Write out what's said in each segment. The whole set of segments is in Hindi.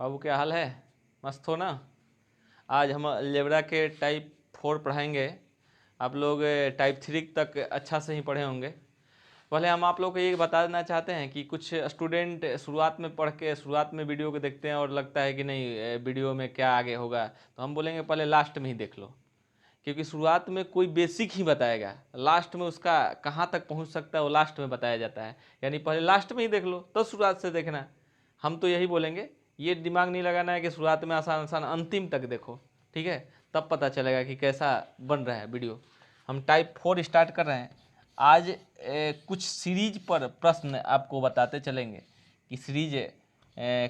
बाबू क्या हाल है? मस्त हो ना? आज हम अलजेब्रा के टाइप 4 पढ़ाएंगे। आप लोग टाइप 3 तक अच्छा से ही पढ़े होंगे। पहले हम आप लोग को ये बता देना चाहते हैं कि कुछ स्टूडेंट शुरुआत में पढ़ के शुरुआत में वीडियो को देखते हैं और लगता है कि नहीं वीडियो में क्या आगे होगा, तो हम बोलेंगे पहले लास्ट में ही देख लो, क्योंकि शुरुआत में कोई बेसिक ही बताएगा, लास्ट में उसका कहाँ तक पहुँच सकता है वो लास्ट में बताया जाता है। यानी पहले लास्ट में ही देख लो तो शुरुआत से देखना। हम तो यही बोलेंगे, ये दिमाग नहीं लगाना है कि शुरुआत में आसान आसान अंतिम तक देखो, ठीक है? तब पता चलेगा कि कैसा बन रहा है वीडियो। हम टाइप 4 स्टार्ट कर रहे हैं आज। कुछ सीरीज पर प्रश्न आपको बताते चलेंगे कि सीरीज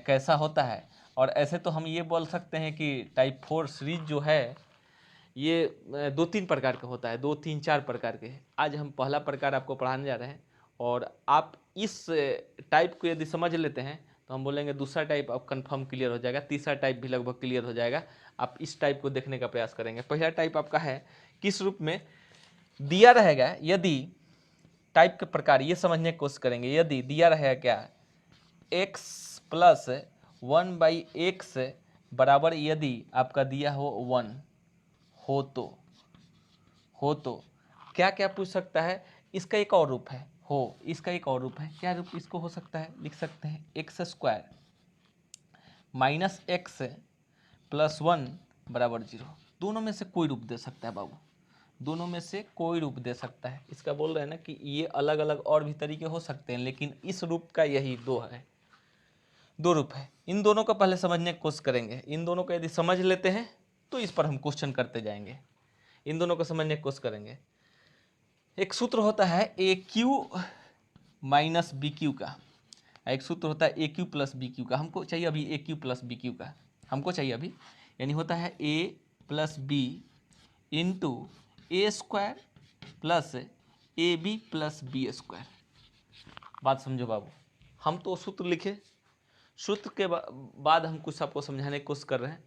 कैसा होता है। और ऐसे तो हम ये बोल सकते हैं कि टाइप 4 सीरीज जो है ये 2-3 प्रकार का होता है, 2-3-4 प्रकार के। आज हम पहला प्रकार आपको पढ़ाने जा रहे हैं और आप इस टाइप को यदि समझ लेते हैं तो हम बोलेंगे दूसरा टाइप आप कंफर्म क्लियर हो जाएगा, तीसरा टाइप भी लगभग क्लियर हो जाएगा। आप इस टाइप को देखने का प्रयास करेंगे। पहला टाइप आपका है किस रूप में दिया रहेगा, यदि टाइप के प्रकार ये समझने की कोशिश करेंगे। यदि दिया रहेगा क्या, x प्लस 1/x बराबर यदि आपका दिया हो 1 हो तो क्या क्या पूछ सकता है। इसका एक और रूप है इसका एक और रूप है। क्या रूप इसको हो सकता है? लिख सकते हैं x² माइनस x प्लस 1 बराबर 0। दोनों में से कोई रूप दे सकता है बाबू, दोनों में से कोई रूप दे सकता है। इसका बोल रहे हैं ना कि ये अलग अलग और भी तरीके हो सकते हैं, लेकिन इस रूप का यही दो रूप है। इन दोनों को पहले समझने की कोशिश करेंगे। इन दोनों को यदि समझ लेते हैं तो इस पर हम क्वेश्चन करते जाएंगे। इन दोनों को समझने की कोशिश करेंगे। एक सूत्र होता है A cube minus B cube का, एक सूत्र होता है A cube plus B cube का। हमको चाहिए अभी A cube plus B cube का, हमको चाहिए अभी। यानी होता है A plus B into A² plus A B plus B²। बात समझो बाबू, हम तो सूत्र लिखे, सूत्र के बाद हम कुछ आपको समझाने की कोशिश कर रहे हैं।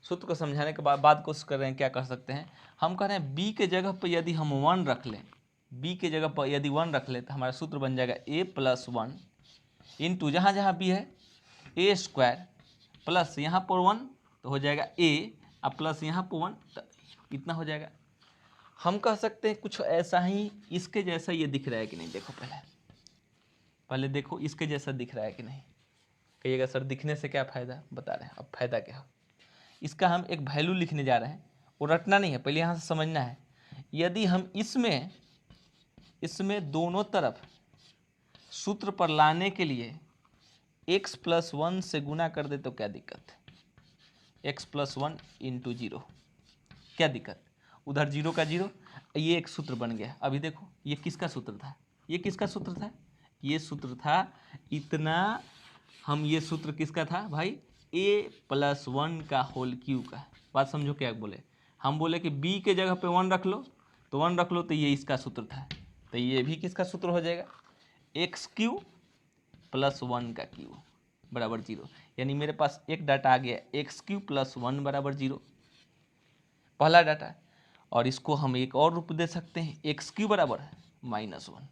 सूत्र को समझाने के बाद कोशिश कर रहे हैं क्या कर सकते हैं। हम कह रहे हैं b के जगह पर यदि हम 1 रख लें, b के जगह पर यदि 1 रख लें तो हमारा सूत्र बन जाएगा a प्लस 1 इंटू जहाँ जहाँ b है A² प्लस यहाँ पर 1 तो हो जाएगा a और प्लस यहाँ पर 1 तो इतना हो जाएगा। हम कह सकते हैं कुछ ऐसा ही इसके जैसा ये दिख रहा है कि नहीं। देखो पहले देखो इसके जैसा दिख रहा है कि नहीं। कहिएगा सर दिखने से क्या फ़ायदा, बता रहे हैं। अब फ़ायदा क्या हो, इसका हम एक वैल्यू लिखने जा रहे हैं, वो रटना नहीं है, पहले यहाँ से समझना है। यदि हम इसमें दोनों तरफ सूत्र पर लाने के लिए x प्लस 1 से गुना कर दे तो क्या दिक्कत है। x प्लस 1 इंटू 0, क्या दिक्कत, उधर 0 का 0, ये एक सूत्र बन गया। अभी देखो ये किसका सूत्र था, ये किसका सूत्र था, ये सूत्र था इतना। हम ये सूत्र किसका था भाई, a प्लस 1 का होल क्यू का। बात समझो क्या बोले, हम बोले कि b के जगह पे 1 रख लो तो 1 रख लो तो ये इसका सूत्र था, तो ये भी किसका सूत्र हो जाएगा, x³ प्लस 1 का क्यू बराबर 0। यानी मेरे पास एक डाटा आ गया x³ प्लस 1 बराबर 0, पहला डाटा। और इसको हम एक और रूप दे सकते हैं x³ बराबर -1।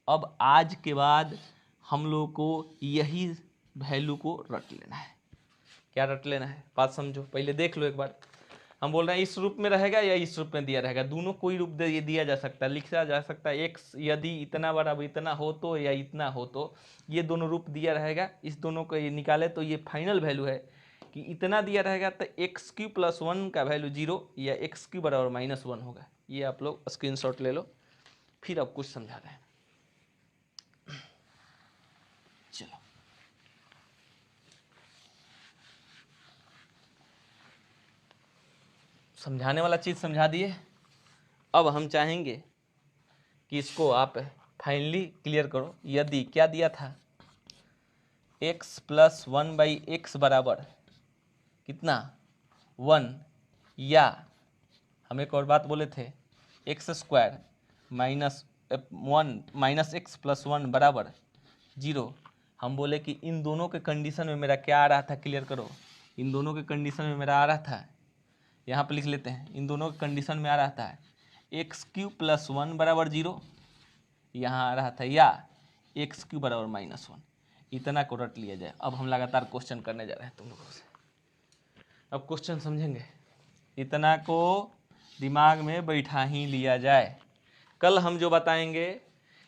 अब आज के बाद हम लोग को यही वैल्यू को रट लेना है। क्या रट लेना है, बात समझो, पहले देख लो एक बार। हम बोल रहे हैं इस रूप में रहेगा या इस रूप में दिया रहेगा, दोनों कोई रूप दिया जा सकता है, लिखा जा सकता है। x यदि इतना बराबर इतना हो तो या इतना हो तो ये दोनों रूप दिया रहेगा। इस दोनों को ये निकाले तो ये फाइनल वैल्यू है कि इतना दिया रहेगा तो x³ प्लस 1 का वैल्यू 0 या x³ बराबर -1 होगा। ये आप लोग स्क्रीनशॉट ले लो, फिर अब कुछ समझा रहे हैं। चलो समझाने वाला चीज़ समझा दिए। अब हम चाहेंगे कि इसको आप फाइनली क्लियर करो। यदि क्या दिया था, x प्लस 1/x बराबर कितना 1, या हम एक और बात बोले थे x² minus 1 minus x plus 1 बराबर 0। हम बोले कि इन दोनों के कंडीशन में मेरा क्या आ रहा था, क्लियर करो। इन दोनों के कंडीशन में मेरा आ रहा था, यहाँ पर लिख लेते हैं, इन दोनों के कंडीशन में आ रहा था x³ प्लस 1 बराबर 0 यहाँ आ रहा था, या x³ बराबर -1। इतना को रट लिया जाए। अब हम लगातार क्वेश्चन करने जा रहे हैं तुम लोगों से। अब क्वेश्चन समझेंगे, इतना को दिमाग में बैठा ही लिया जाए। कल हम जो बताएंगे,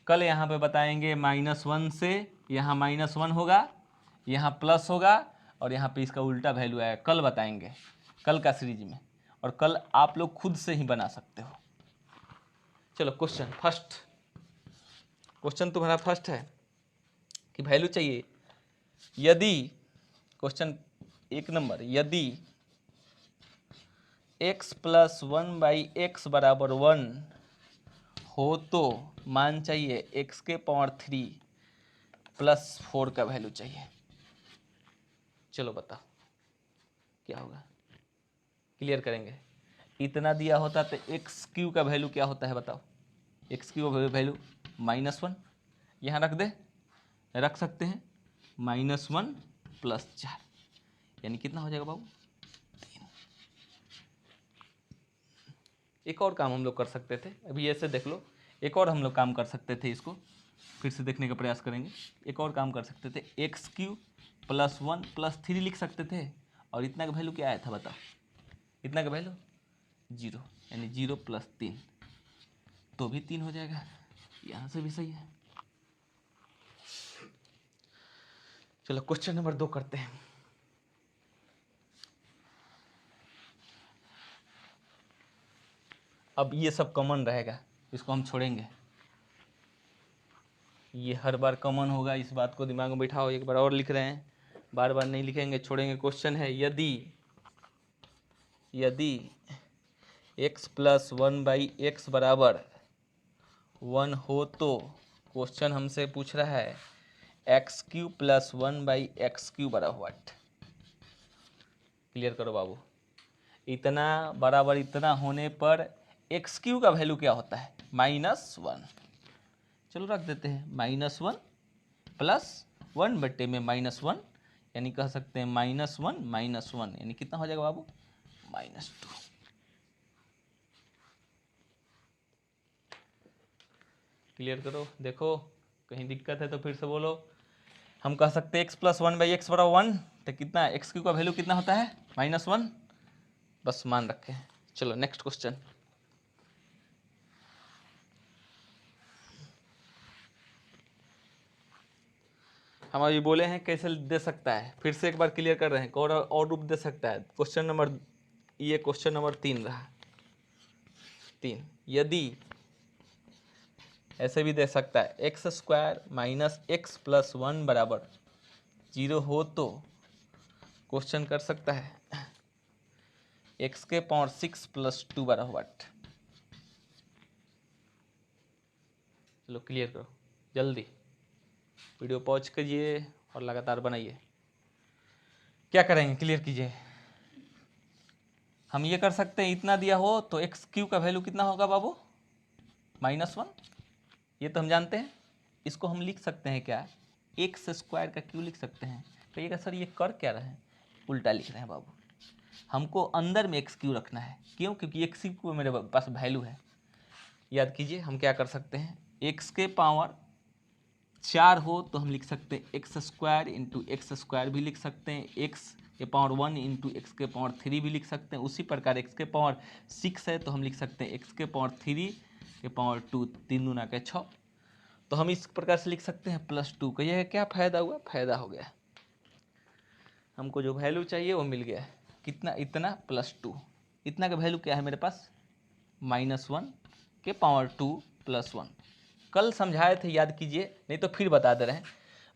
कल यहाँ पे बताएंगे -1 से यहाँ -1 होगा, यहाँ प्लस होगा और यहाँ पे इसका उल्टा वैल्यू आएगा। कल बताएंगे, कल का सीरीज में। और कल आप लोग खुद से ही बना सकते हो। चलो क्वेश्चन फर्स्ट, क्वेश्चन तुम्हारा फर्स्ट है कि वैल्यू चाहिए। यदि क्वेश्चन 1 नंबर, यदि x + 1/x = 1 हो तो मान चाहिए x³ + 4 का वैल्यू चाहिए। चलो बताओ क्या होगा, क्लियर करेंगे। इतना दिया होता तो x³ का वैल्यू क्या होता है बताओ। x³ का वैल्यू -1, यहाँ रख दे, रख सकते हैं, -1 + 4 यानी कितना हो जाएगा बाबू 3। एक और काम हम लोग कर सकते थे, अभी ऐसे देख लो, एक और हम लोग काम कर सकते थे, इसको फिर से देखने का प्रयास करेंगे। एक और काम कर सकते थे, x³ + 1 + 3 लिख सकते थे। और इतना का वैल्यू क्या आया था बताओ, इतना का वैल्यू 0, यानी 0 + 3 तो भी 3 हो जाएगा। यहाँ से भी सही है। चलो क्वेश्चन नंबर 2 करते हैं। अब ये सब कॉमन रहेगा, इसको हम छोड़ेंगे, ये हर बार कॉमन होगा, इस बात को दिमाग में बैठाओ। एक बार और लिख रहे हैं, बार बार नहीं लिखेंगे, छोड़ेंगे। क्वेश्चन है, यदि x + 1/x = 1 हो तो क्वेश्चन हमसे पूछ रहा है x³ + 1/x³ = क्लियर करो बाबू। इतना बराबर इतना होने पर x³ का वैल्यू क्या होता है -1। चलो रख देते हैं, -1 + 1/-1 यानी कह सकते हैं -1 यानी कितना हो जाएगा बाबू -2। क्लियर करो, देखो कहीं दिक्कत है तो फिर से बोलो। हम कह सकते हैं x + 1/x = 1 तो कितना x³ का वैल्यू कितना होता है -1, बस मान रखे हैं। चलो नेक्स्ट क्वेश्चन। हम अभी बोले हैं कैसे दे सकता है, फिर से एक बार क्लियर कर रहे हैं, और रूप दे सकता है। क्वेश्चन नंबर, ये क्वेश्चन नंबर 3 रहा, 3। यदि ऐसे भी दे सकता है x² - x + 1 = 0 हो तो क्वेश्चन कर सकता है x⁻6 + 2 = चलो क्लियर करो जल्दी, वीडियो पॉज कीजिए और लगातार बनाइए। क्या करेंगे क्लियर कीजिए। हम ये कर सकते हैं, इतना दिया हो तो x³ का वैल्यू कितना होगा बाबू -1, ये तो हम जानते हैं। इसको हम लिख सकते हैं क्या, x² का क्यों लिख सकते हैं। कहिएगा सर ये कर क्या रहे हैं, उल्टा लिख रहे हैं बाबू। हमको अंदर में x³ रखना है, क्यों, क्योंकि x³ मेरे पास वैल्यू है। याद कीजिए हम क्या कर सकते हैं, x⁻4 हो तो हम लिख सकते हैं x² × x² भी लिख सकते हैं, x⁻1 × x⁻3 भी लिख सकते हैं। उसी प्रकार x⁻6 है तो हम लिख सकते हैं x⁻3/2 3 दूना के 6। तो हम इस प्रकार से लिख सकते हैं +2। कहिए क्या फ़ायदा हुआ, फ़ायदा हो गया, हमको जो वैल्यू चाहिए वो मिल गया। कितना, इतना +2। इतना का वैल्यू क्या है मेरे पास -1/2 + 1। कल समझाए थे, याद कीजिए, नहीं तो फिर बता दे रहे हैं।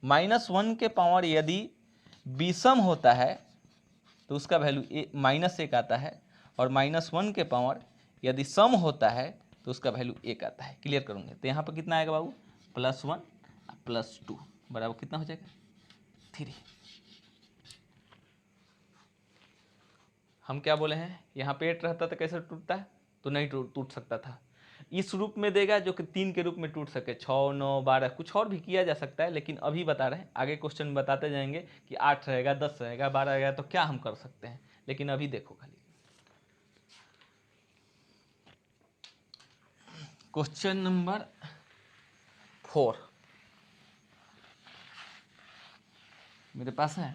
-1 के पावर यदि विषम होता है तो उसका वैल्यू -1 आता है, और -1 के पावर यदि सम होता है तो उसका वैल्यू 1 आता है। क्लियर करूँगे तो यहाँ पर कितना आएगा बाबू +1 + 2 बराबर कितना हो जाएगा 3। हम क्या बोले हैं, यहाँ पेट रहता तो कैसे टूटता है, तो नहीं टूट सकता था। इस रूप में देगा जो कि 3 के रूप में टूट सके, 6, 9, 12, कुछ और भी किया जा सकता है, लेकिन अभी बता रहे हैं, आगे क्वेश्चन बताते जाएंगे कि 8 रहेगा, 10 रहेगा, 12 रहेगा, तो क्या हम कर सकते हैं। लेकिन अभी देखो खाली क्वेश्चन नंबर 4। मेरे पास है,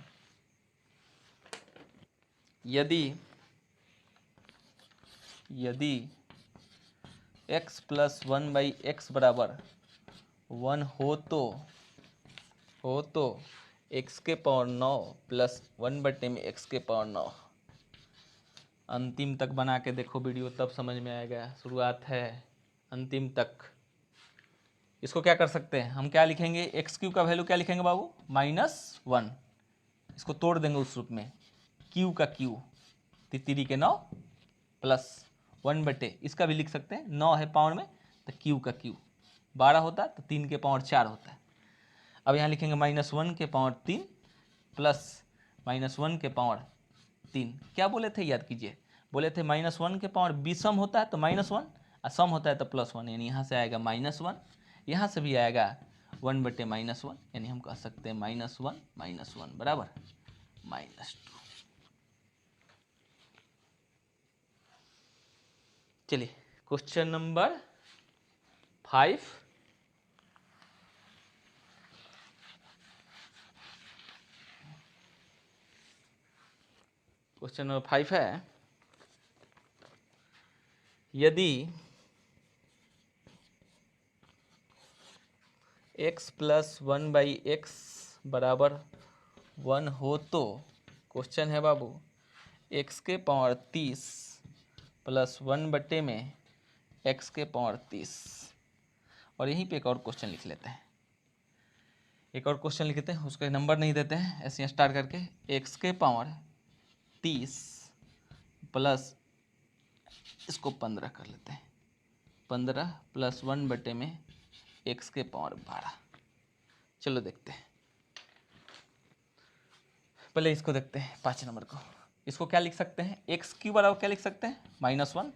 यदि x प्लस 1/x बराबर 1 हो तो x के पावर 9 प्लस 1/में x के पावर 9। अंतिम तक बना के देखो वीडियो, तब समझ में आएगा। शुरुआत है अंतिम तक। इसको क्या कर सकते हैं हम, क्या लिखेंगे, एक्स क्यू का वैल्यू क्या लिखेंगे बाबू, -1। इसको तोड़ देंगे उस रूप में, क्यू का क्यू तितरी के 9 प्लस 1/, इसका भी लिख सकते हैं, 9 है पावर में तो क्यू का क्यू 12 होता है तो 3 के पावर 4 होता है। अब यहाँ लिखेंगे -1 के पावर 3 प्लस -1 के पावर 3। क्या बोले थे याद कीजिए, बोले थे -1 के पावर विषम होता है तो -1 और सम होता है तो +1, यानी यहाँ से आएगा -1, यहाँ से भी आएगा 1/-1, यानी हम कह सकते हैं -1 बराबर -2। चलिए क्वेश्चन नंबर 5। क्वेश्चन नंबर 5 है, यदि x प्लस 1/x बराबर 1 हो तो, क्वेश्चन है बाबू, x के पावर 30 प्लस 1/में x के पावर 30। और यहीं पे एक और क्वेश्चन लिख लेते हैं, एक और क्वेश्चन लिखते हैं, उसके नंबर नहीं देते हैं, ऐसे ही स्टार्ट करके x के पावर 30 प्लस इसको 15 कर लेते हैं, 15 प्लस 1/में x के पावर 12। चलो देखते हैं, पहले इसको देखते हैं 5 नंबर को। इसको क्या लिख सकते हैं, एक्स क्यू बराबर क्या लिख सकते हैं, -1,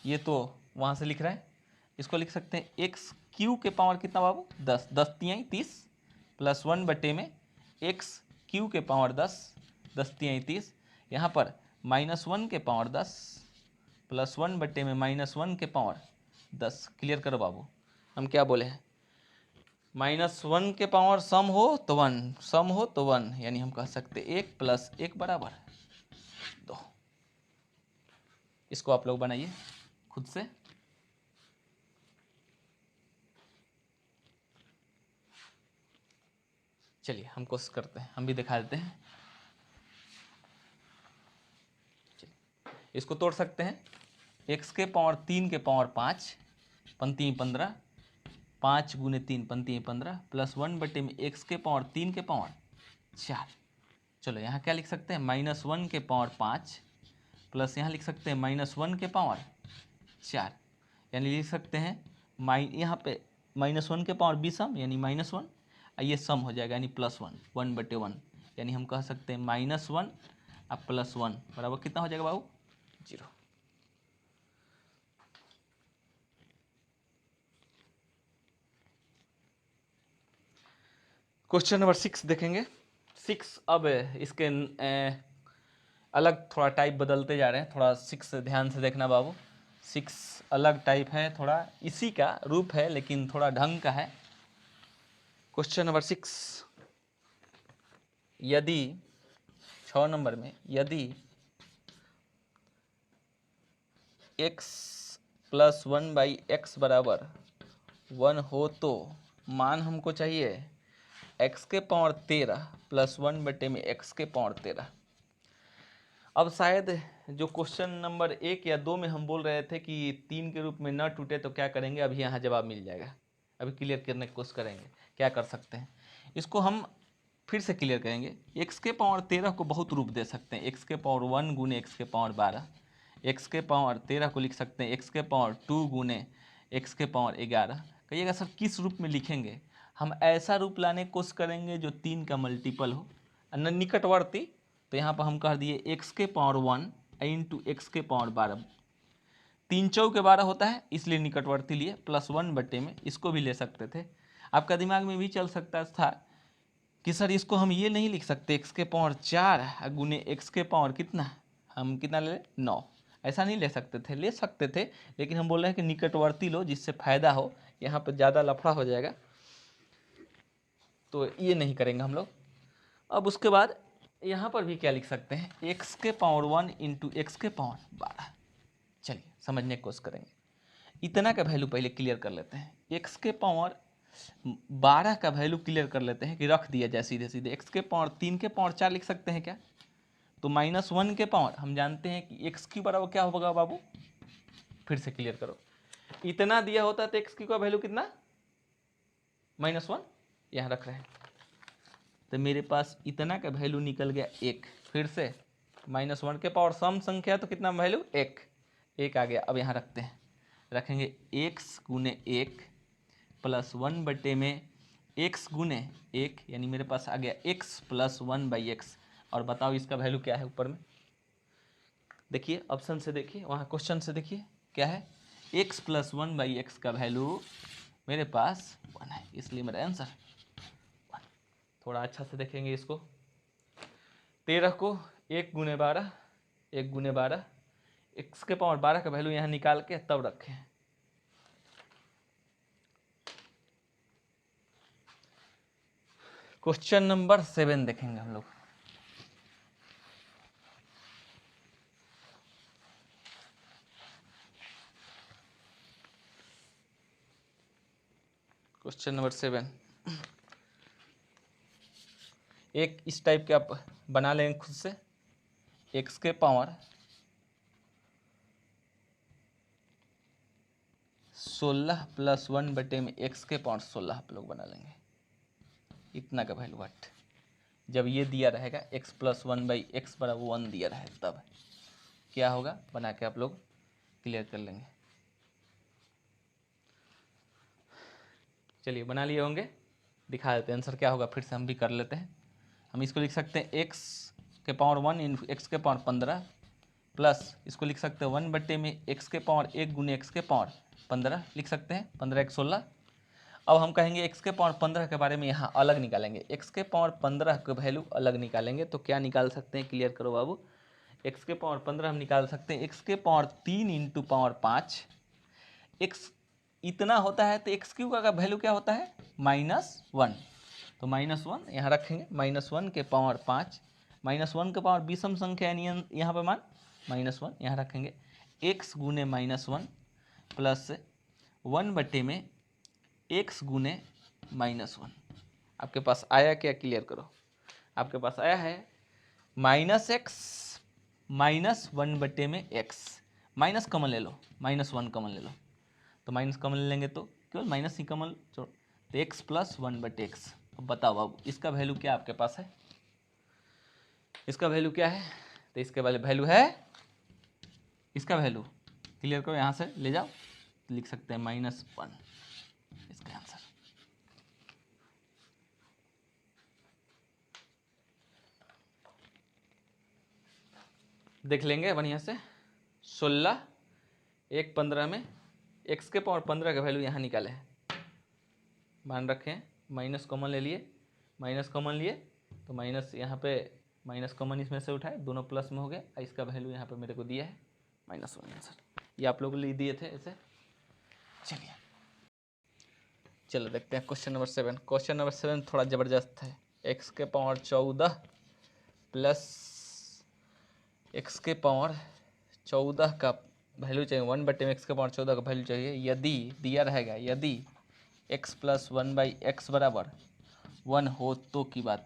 ये तो वहाँ से लिख रहा है। इसको लिख सकते हैं एक्स क्यू के पावर कितना बाबू, 10, 10 तियाई 30 प्लस 1/में एक्स क्यू के पावर 10, 10 तियाई 30। यहाँ पर -1 के पावर 10 प्लस 1/में -1 के पावर 10। क्लियर करो बाबू, हम क्या बोले हैं, -1 के पावर सम हो तो 1, सम हो तो 1, यानी हम कह सकते 1 प्लस 1 बराबर 2। इसको आप लोग बनाइए खुद से। चलिए हम कोशिश करते हैं, हम भी दिखा देते हैं। चलिए इसको तोड़ सकते हैं, x के पावर 3 के पावर 5, पंक्ति 15, 5 गुने 3 पंक्ति 15 प्लस 1/में x के पावर 3 के पावर 4। चलो यहाँ क्या लिख सकते हैं, -1 के पावर 5 प्लस यहाँ लिख सकते हैं -1 के पावर 4, यानी लिख सकते हैं यहाँ पे -1 के पावर विषम यानी -1, ये सम हो जाएगा यानी +1, 1/1, यानी हम कह सकते हैं -1 और +1 बराबर कितना हो जाएगा बाबू, 0। क्वेश्चन नंबर 6 देखेंगे। 6 अब इसके अलग थोड़ा टाइप बदलते जा रहे हैं, थोड़ा 6 ध्यान से देखना बाबू। 6 अलग टाइप है, थोड़ा इसी का रूप है लेकिन थोड़ा ढंग का है। क्वेश्चन नंबर 6, यदि 6 नंबर में, यदि x प्लस 1/x बराबर 1 हो तो मान हमको चाहिए x के पावर 13 प्लस 1/में x के पावर 13। अब शायद जो क्वेश्चन नंबर 1 या 2 में हम बोल रहे थे कि 3 के रूप में न टूटे तो क्या करेंगे, अभी यहाँ जवाब मिल जाएगा। अभी क्लियर करने की कोशिश करेंगे क्या कर सकते हैं, इसको हम फिर से क्लियर करेंगे। x के पावर 13 को बहुत रूप दे सकते हैं, x के पावर 1 गुने x के पावर 12, x के पावर 13 को लिख सकते हैं x के पावर 2 गुने x के पावर 11। कहिएगा सर किस रूप में लिखेंगे, हम ऐसा रूप लाने की कोशिश करेंगे जो 3 का मल्टीपल हो, निकटवर्ती। तो यहाँ पर हम कह दिए x के पावर 1 इंटू एक्स के पावर 12, 3 चौके 12 होता है इसलिए निकटवर्ती लिए, प्लस 1/में इसको भी ले सकते थे। आपका दिमाग में भी चल सकता था कि सर इसको हम ये नहीं लिख सकते x के पावर 4 गुने x के पावर कितना, हम कितना ले 9, ऐसा नहीं ले सकते थे, ले सकते थे लेकिन हम बोल रहे हैं कि निकटवर्ती लो जिससे फायदा हो, यहाँ पर ज़्यादा लफड़ा हो जाएगा तो ये नहीं करेंगे हम लोग। अब उसके बाद यहाँ पर भी क्या लिख सकते हैं, x के पावर 1 इंटू एक्स के पावर 12। चलिए समझने की कोशिश करेंगे। इतना का वैल्यू पहले क्लियर कर लेते हैं। x के पावर 12 का वैल्यू क्लियर कर लेते हैं कि रख दिया जाए सीधे सीधे। x के पावर 3 के पावर 4 लिख सकते हैं क्या? तो -1 के पावर हम जानते हैं कि x क्यू बराबर क्या होगा बाबू, फिर से क्लियर करो। इतना दिया होता तो x क्यू का वैल्यू कितना, -1, यहाँ रख रहे हैं तो मेरे पास इतना का वैल्यू निकल गया 1। फिर से -1 के पावर सम संख्या तो कितना वैल्यू, 1 आ गया। अब यहाँ रखते हैं, रखेंगे x गुने 1 प्लस 1 बटे में x गुने 1, यानी मेरे पास आ गया x प्लस 1/x। और बताओ इसका वैल्यू क्या है ऊपर में, देखिए ऑप्शन से देखिए, वहाँ क्वेश्चन से देखिए क्या है, x प्लस 1/x का वैल्यू मेरे पास 1 है, इसलिए मेरा आंसर 1। थोड़ा अच्छा से देखेंगे इसको। 13 को 1 गुने 12, 1 गुने 12, x के पावर 12 का वैल्यू यहाँ निकाल के तब रखें। क्वेश्चन नंबर 7 देखेंगे हम लोग। क्वेश्चन नंबर 7 एक इस टाइप के आप बना लेंगे खुद से। x के पावर 16 प्लस 1 बटे में x के पावर 16 आप लोग बना लेंगे। इतना का वैल्यू व्हाट, जब ये दिया रहेगा x प्लस 1/x बराबर 1 दिया रहे तब क्या होगा, बना के आप लोग क्लियर कर लेंगे। चलिए बना लिए होंगे, दिखा देते हैं आंसर क्या होगा, फिर से हम भी कर लेते हैं। हम इसको लिख सकते हैं x के पावर 1 इंटू एक्स के पावर 15 प्लस इसको लिख सकते हैं 1 बटे में x के पावर 1 गुने एक्स के पावर 15 लिख सकते हैं, 15 × 16। अब हम कहेंगे x के पावर 15 के बारे में यहाँ अलग निकालेंगे। x के पावर 15 का वैल्यू अलग निकालेंगे तो क्या निकाल सकते हैं, क्लियर करो बाबू। x के पावर 15 हम निकाल सकते हैं x के पावर 3 इंटू पावर 5। x इतना होता है तो एक्स क्यू का वैल्यू क्या होता है, -1। तो -1 यहाँ रखेंगे, -1 के पावर 5, -1 के पावर विषम संख्या यानी यहाँ पर मान -1 यहाँ रखेंगे, x गुने -1 प्लस 1 बटे में x गुने -1। आपके पास आया क्या, क्लियर करो। आपके पास आया है -x -1 बटे में x, माइनस कमन ले लो, -1 कमन ले लो, तो माइनस कमन ले लेंगे तो केवल माइनस ही कमन छोड़, तो x प्लस 1 बटे x। अब बताओ बाबू इसका वैल्यू क्या आपके पास है, इसका वैल्यू क्या है, तो इसके वाले वैल्यू है, इसका वैल्यू क्लियर करो, यहाँ से ले जाओ तो लिख सकते हैं -1 इसका आंसर। देख लेंगे बढ़िया से। 16 1 15 में x के पावर 15 का वैल्यू यहाँ निकाले हैं, मान रखें माइनस कॉमन ले लिए, माइनस कॉमन लिए तो माइनस यहाँ पे माइनस कॉमन इसमें से उठाए, दोनों प्लस में हो गए। इसका वैल्यू यहाँ पे मेरे को दिया है -1 आंसर, ये आप लोगों के लिए दिए थे ऐसे। चलिए चलो देखते हैं क्वेश्चन नंबर 7। क्वेश्चन नंबर 7 थोड़ा ज़बरदस्त है। x के पावर 14 प्लस x के पावर 14 का वैल्यू चाहिए, 1 बटे में x के पावर 14 का वैल्यू चाहिए। यदि दिया रहेगा, यदि x प्लस 1/x बराबर 1 हो तो की बात,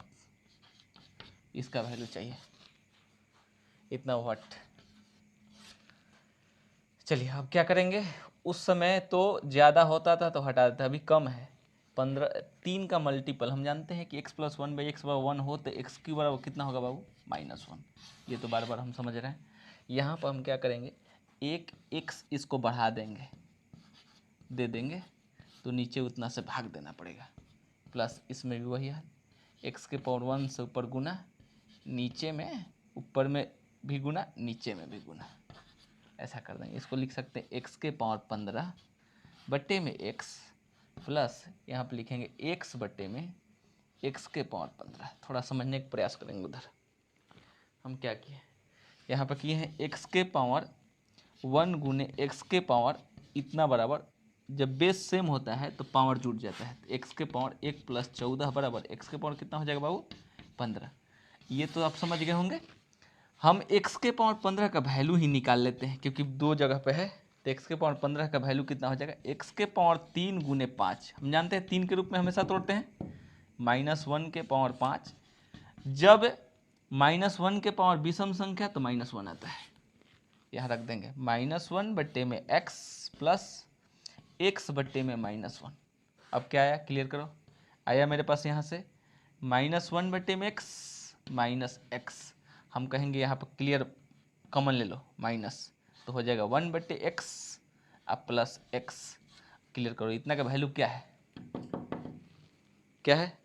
इसका वैल्यू चाहिए इतना व्हाट। चलिए अब क्या करेंगे, उस समय तो ज़्यादा होता था तो हटा देता, अभी कम है। 3 का मल्टीपल हम जानते हैं कि x प्लस 1/x बराबर 1 हो तो एक्स क्यू बराबर कितना होगा बाबू, -1। ये तो बार बार हम समझ रहे हैं। यहाँ पर हम क्या करेंगे, एक x इसको बढ़ा देंगे, दे देंगे तो नीचे उतना से भाग देना पड़ेगा, प्लस इसमें भी वही है, x के पावर 1 से ऊपर गुना, नीचे में ऊपर में भी गुना, नीचे में भी गुना, ऐसा कर देंगे। इसको लिख सकते हैं x के पावर 15 बटे में x प्लस यहाँ पे लिखेंगे x बटे में x के पावर 15। थोड़ा समझने का प्रयास करेंगे। उधर हम क्या किए, यहाँ पर किए हैं x के पावर 1 गुने x के पावर इतना बराबर, जब बेस सेम होता है तो पावर जुड़ जाता है। तो x के पावर 1 प्लस 14 बराबर x के पावर कितना हो जाएगा बाबू, 15। ये तो आप समझ गए होंगे। हम x के पावर 15 का वैल्यू ही निकाल लेते हैं क्योंकि दो जगह पे है, तो x के पावर 15 का वैल्यू कितना हो जाएगा, x के पावर 3 गुने 5, हम जानते हैं 3 के रूप में हमेशा तोड़ते हैं, -1 के पावर 5। जब -1 के पावर विषम संख्या तो -1 आता है, यहाँ रख देंगे, -1 बट्टे में x प्लस x बट्टे में -1। अब क्या आया, क्लियर करो, आया मेरे पास यहाँ से -1 बट्टे में x माइनस x, हम कहेंगे यहाँ पर क्लियर कॉमन ले लो माइनस, तो हो जाएगा 1 बट्टे एक्स अब प्लस एक्स। क्लियर करो, इतना का वैल्यू क्या है, क्या है,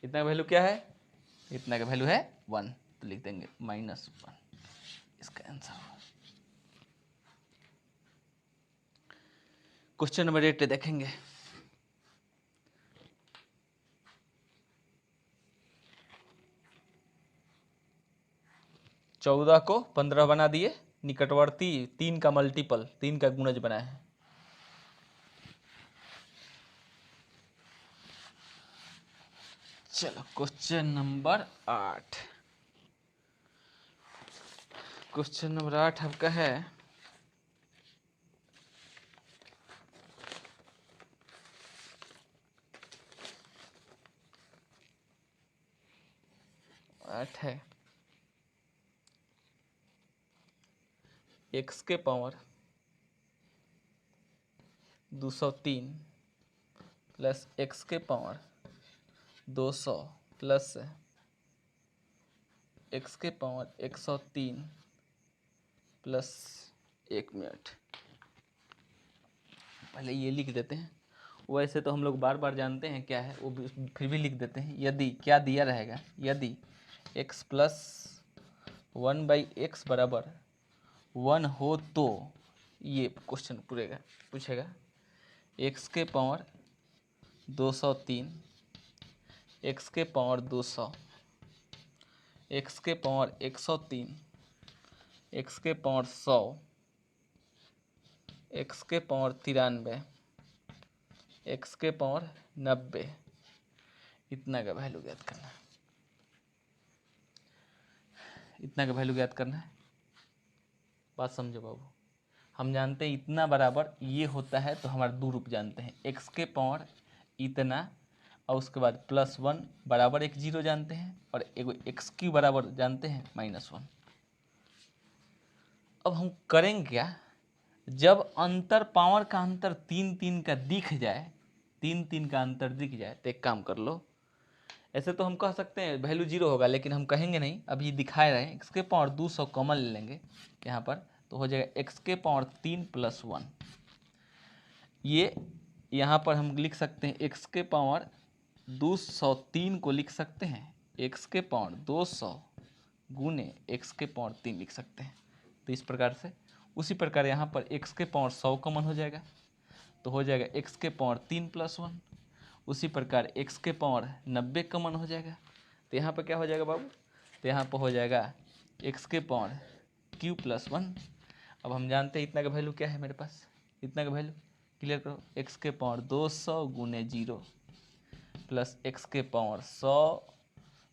इतना का वैल्यू क्या है, इतना का वैल्यू है 1, तो लिख देंगे -1, इसका आंसर होगा। क्वेश्चन नंबर 8 देखेंगे। चौदह को 15 बना दिए, निकटवर्ती 3 का मल्टीपल, 3 का गुणज बनाए हैं। चलो क्वेश्चन नंबर 8, क्वेश्चन नंबर 8 आपका है, है x के पावर 203 प्लस x के पावर 200 प्लस x के पावर 103 प्लस 1 मिनट। पहले ये लिख देते हैं, वैसे तो हम लोग बार बार जानते हैं क्या है, वो फिर भी लिख देते हैं। यदि क्या दिया रहेगा, यदि x प्लस 1/x बराबर 1 हो तो ये क्वेश्चन पूछेगा x के पावर 203, x के पावर 200, x के पावर 103, x के पावर 100, x के पावर 93, x के पावर 90, इतना का वैल्यू ज्ञात करना है, इतना का वैल्यू ज्ञात करना है। बात समझो बाबू, हम जानते हैं इतना बराबर ये होता है, तो हमारा दो रूप जानते हैं, x के पावर इतना और उसके बाद +1 बराबर एक 0 जानते हैं, और एगो x³ बराबर जानते हैं -1। अब हम करेंगे क्या, जब अंतर पावर का अंतर 3 का दिख जाए, 3 का अंतर दिख जाए, तो एक काम कर लो, ऐसे तो हम कह सकते हैं वैल्यू 0 होगा, लेकिन हम कहेंगे नहीं, अभी दिखाए रहे हैं, x के पावर 200 कॉमन ले लेंगे यहाँ पर, तो हो जाएगा x के पावर 3 + 1। ये यहाँ पर हम लिख सकते हैं x के पावर 203 को लिख सकते हैं x के पावर 200 गुने x के पावर 3 लिख सकते हैं, तो इस प्रकार से। उसी प्रकार यहाँ पर x के पावर 100 कॉमन हो जाएगा, तो हो जाएगा x के पावर 3 + 1। उसी प्रकार x के पावर 90 कॉमन हो जाएगा, तो यहाँ पर क्या हो जाएगा बाबू, तो यहाँ पर हो जाएगा x के पावर q + 1। अब हम जानते हैं इतना का वैल्यू क्या है मेरे पास, इतना का वैल्यू क्लियर करो, x के पावर 200 गुने 0 प्लस x के पावर 100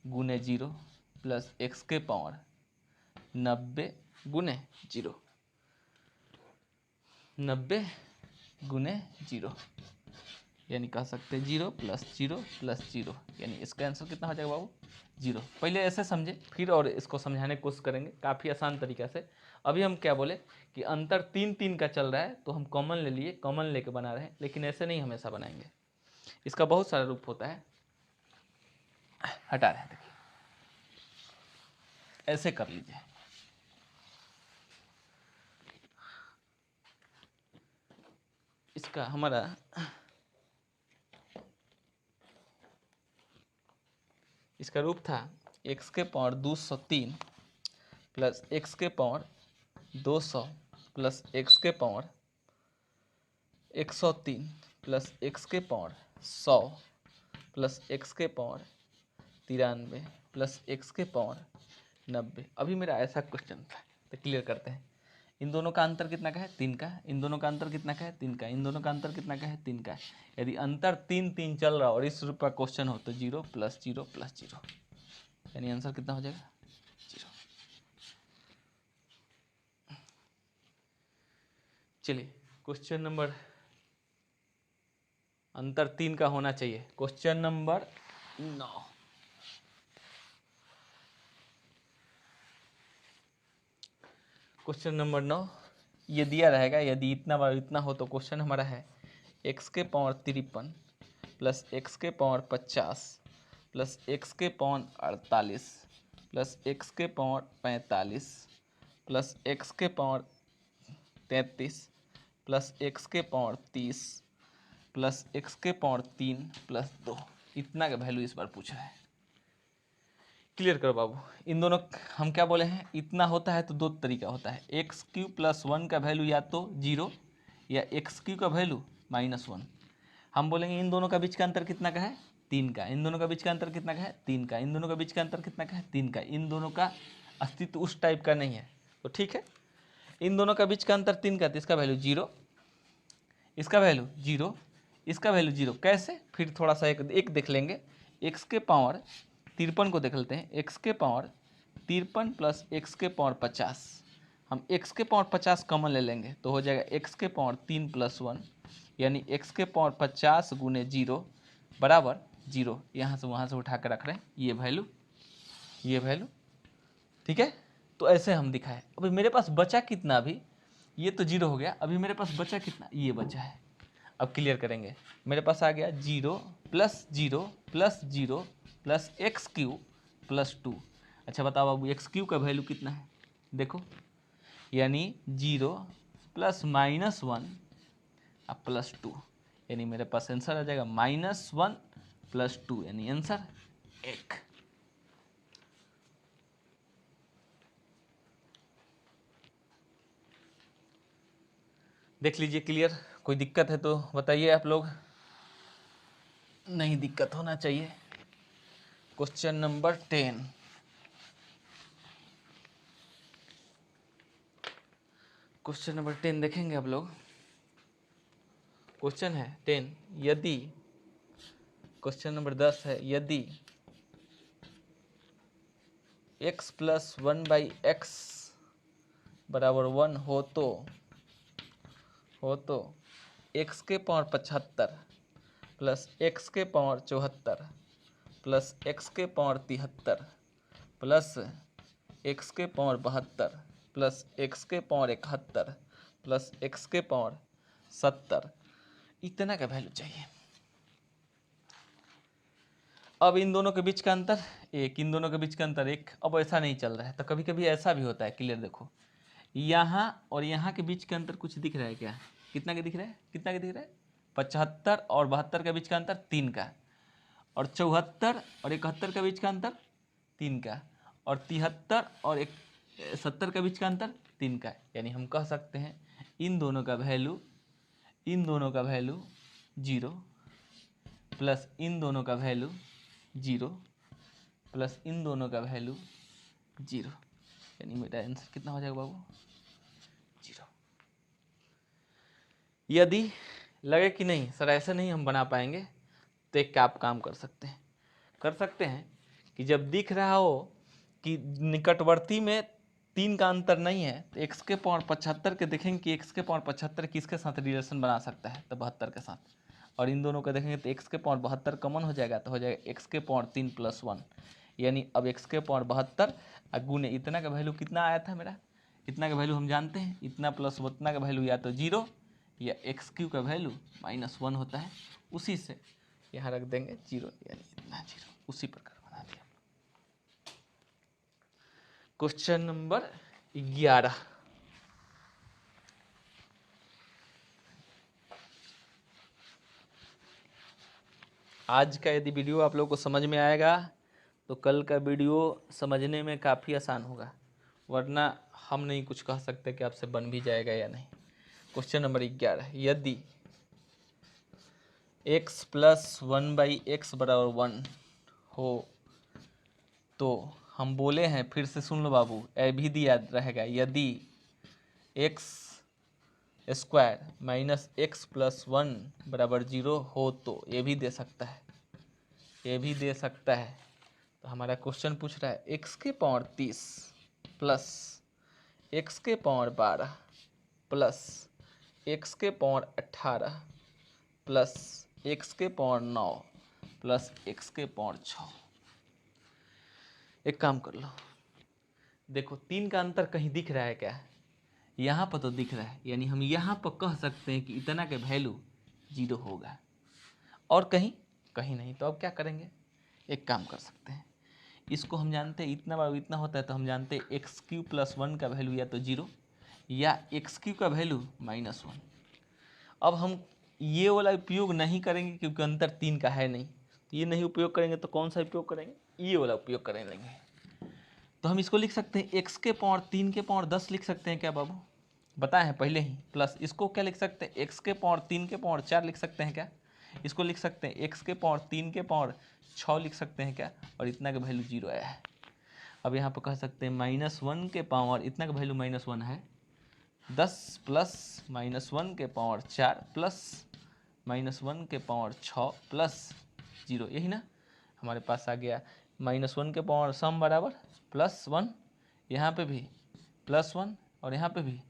गुने 0 प्लस x के पावर 90 गुने 0, 90 गुने 0, यानी कह सकते हैं 0 + 0 + 0, यानी इसका आंसर कितना हो जाएगा बाबू, 0। पहले ऐसे समझे, फिर और इसको समझाने की कोशिश करेंगे काफ़ी आसान तरीक़ा से। अभी हम क्या बोले कि अंतर 3 का चल रहा है, तो हम कॉमन ले लिए, कॉमन लेके बना रहे हैं, लेकिन ऐसे नहीं हमेशा बनाएंगे, इसका बहुत सारा रूप होता है। हटा रहे हैं, देखिए ऐसे कर लीजिए, इसका हमारा इसका रूप था x के पावर 203 प्लस x के पावर 200 प्लस x के पावर 103 प्लस x के पावर 100 प्लस x के पावर 93 प्लस x के पावर 90। अभी मेरा ऐसा क्वेश्चन था, तो क्लियर करते हैं। इन दोनों का अंतर कितना का है, 3 का। इन दोनों का अंतर कितना का है, 3 का। इन दोनों का अंतर कितना का है, 3 का। यदि अंतर 3 चल रहा और इस रूप का क्वेश्चन हो तो 0 + 0 + 0, यानी आंसर कितना हो जाएगा 0। चलिए क्वेश्चन नंबर अंतर 3 का होना चाहिए। Question number 9। क्वेश्चन नंबर 9 ये दिया रहेगा, यदि इतना बार इतना हो तो क्वेश्चन हमारा है x के पावर 53 प्लस x के पावर 50 प्लस x के पावर 48 प्लस x के पावर 45 प्लस x के पावर 33 प्लस x के पावर 30 प्लस x के पावर 3 प्लस 2, इतना का वैल्यू इस बार पूछा है। क्लियर करो बाबू, इन दोनों हम क्या बोले हैं, इतना होता है तो दो तरीका होता है, एक्स क्यू प्लस 1 का वैल्यू या तो 0 या एक्स क्यू का वैल्यू -1। हम बोलेंगे इन दोनों का बीच का अंतर कितना का है 3 का, इन दोनों का बीच का अंतर कितना का है 3 का, इन दोनों का बीच का अंतर कितना का है 3 का, इन दोनों का अस्तित्व उस टाइप का नहीं है तो ठीक है। इन दोनों का बीच का अंतर 3 का, तो इसका वैल्यू 0, इसका वैल्यू 0, इसका वैल्यू 0। कैसे, फिर थोड़ा सा एक देख लेंगे। एक्स के पावर 53 को देख लेते हैं, एक्स के पावर 53 प्लस एक्स के पावर 50, हम एक्स के पावर 50 कॉमन ले लेंगे तो हो जाएगा एक्स के पावर 3 प्लस 1, यानी एक्स के पावर 50 गुने 0 बराबर 0। यहाँ से वहाँ से उठा कर रख रहे हैं ये वैल्यू, ये वैल्यू, ठीक है। तो ऐसे हम दिखाए। अभी मेरे पास बचा कितना, अभी ये तो 0 हो गया, अभी मेरे पास बचा कितना, ये बचा है। अब क्लियर करेंगे, मेरे पास आ गया 0 plus 0 plus 0 plus x Q plus 2। अच्छा बताओ बाबू एक्स क्यू का वैल्यू कितना है, देखो, यानी 0 प्लस -1 और प्लस 2, यानी मेरे पास आंसर आ जाएगा -1 प्लस 2, यानी आंसर 1। देख लीजिए क्लियर, कोई दिक्कत है तो बताइए आप लोग, नहीं दिक्कत होना चाहिए। क्वेश्चन नंबर 10, क्वेश्चन नंबर 10 देखेंगे आप लोग। क्वेश्चन है 10, यदि, क्वेश्चन नंबर 10 है, यदि x प्लस 1/x बराबर 1 हो तो x के पावर 75 प्लस x के पावर 74 प्लस x के पावर 73 प्लस x के पावर 72 प्लस x के पावर 71 प्लस x के पावर 70, इतना का वैल्यू चाहिए। अब इन दोनों के बीच का अंतर 1, इन दोनों के बीच का अंतर 1। अब ऐसा नहीं चल रहा है तो कभी कभी ऐसा भी होता है। क्लियर देखो, यहाँ और यहाँ के बीच का अंतर कुछ दिख रहा है क्या, कितना का दिख रहा है, कितना का दिख रहा है 75 और 72 के बीच का अंतर 3 का, और 74 और 71 के बीच का अंतर 3 का, और 73 और 70 के बीच का अंतर 3 का। यानी हम कह सकते हैं इन दोनों का वैल्यू, इन दोनों का वैल्यू 0 प्लस इन दोनों का वैल्यू 0 प्लस इन दोनों का वैल्यू 0, यानी मेरा आंसर कितना हो जाएगा बाबू 0। यदि लगे कि नहीं सर ऐसे नहीं हम बना पाएंगे तो एक आप काम कर सकते हैं कि जब दिख रहा हो कि निकटवर्ती में 3 का अंतर नहीं है तो x के पावर 75 के देखेंगे कि x के पावर 75 किसके साथ रिलेशन बना सकता है, तो 72 के साथ, और इन दोनों को देखेंगे तो x के पावर 72 कॉमन हो जाएगा तो हो जाएगा x के पावर 3 प्लस 1, यानी अब x के पावर 72 गुने इतना का वैल्यू कितना आया था मेरा, इतना का वैल्यू हम जानते हैं, इतना प्लस उतना का वैल्यू या तो 0 या एक्स क्यू का वैल्यू -1 होता है, उसी से यहाँ रख देंगे 0, यानी इतना 0, उसी प्रकार बना दिया। क्वेश्चन नंबर 11, आज का यदि वीडियो आप लोगों को समझ में आएगा तो कल का वीडियो समझने में काफ़ी आसान होगा, वरना हम नहीं कुछ कह सकते कि आपसे बन भी जाएगा या नहीं। क्वेश्चन नंबर 11, यदि x प्लस 1/x बराबर 1 हो तो हम बोले हैं, फिर से सुन लो बाबू, ए भी दिया रहेगा, यदि x square minus x plus 1 बराबर 0 हो तो, ये भी दे सकता है, ये भी दे सकता है, तो हमारा क्वेश्चन पूछ रहा है x के पावर 30 प्लस x के पावर 12 प्लस x के पावर 18 प्लस x के पावर 9 प्लस x के पावर 6। एक काम कर लो, देखो 3 का अंतर कहीं दिख रहा है क्या? यहाँ पर तो दिख रहा है, यानी हम यहाँ पर कह सकते हैं कि इतना के वैल्यू 0 होगा, और कहीं कहीं नहीं। तो अब क्या करेंगे, एक काम कर सकते हैं, इसको हम जानते हैं इतना बार इतना होता है, तो हम जानते हैं एक्स क्यू प्लस 1 का वैल्यू या तो 0 या एक्स क्यू का वैल्यू -1। अब हम ये वाला उपयोग नहीं करेंगे क्योंकि अंतर 3 का है नहीं, तो ये नहीं उपयोग करेंगे, तो कौन सा उपयोग करेंगे, ये वाला उपयोग करेंगे। तो हम इसको लिख सकते हैं x के पावर 3 के पावर 10 लिख सकते हैं क्या बाबू, बताए हैं पहले ही। प्लस इसको क्या लिख सकते हैं, x के पावर 3 के पावर 4 लिख सकते हैं क्या, इसको लिख सकते हैं x के पावर 3 के पावर 6 लिख सकते हैं क्या, और इतना का वैल्यू 0 आया है। अब यहाँ पर कह सकते हैं -1 के पावर इतना का वैल्यू -1 है, 10 प्लस -1 के पावर 4 प्लस -1 के पावर 6 प्लस 0, यही ना हमारे पास आ गया। -1 के पावर सम बराबर +1, यहाँ पे भी +1 और यहाँ पे भी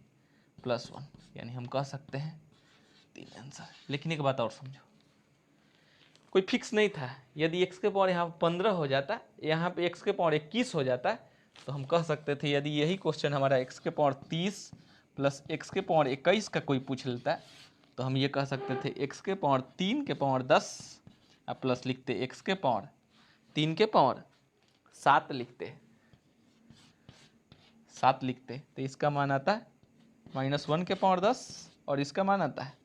+1, यानी हम कह सकते हैं 3 आंसर। लेकिन एक बात और समझो, कोई फिक्स नहीं था, यदि x के पावर यहाँ 15 हो जाता, यहाँ पे x के पावर 21 हो जाता, तो हम कह सकते थे, यदि यही क्वेश्चन हमारा x के पावर 30 प्लस x के पावर 21 का कोई पूछ लेता, तो हम ये कह सकते थे x के पावर 3 के पावर 10 प्लस लिखते x के पावर 3 के पावर 7 लिखते 7 लिखते, तो इसका मान आता है -1 के पावर 10 और इसका मान आता है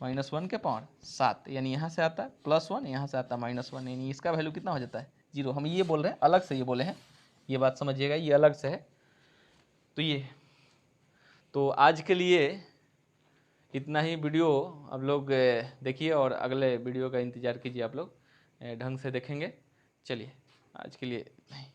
-1 के पावर 7, यानी यहाँ से आता है +1, यहाँ से आता है -1, यानी इसका वैल्यू कितना हो जाता है 0। हम ये बोल रहे हैं, अलग से ये बोले हैं, ये बात समझिएगा, ये अलग से है। तो ये तो आज के लिए इतना ही वीडियो आप लोग देखिए, और अगले वीडियो का इंतज़ार कीजिए, आप लोग ढंग से देखेंगे। चलिए आज के लिए नहीं।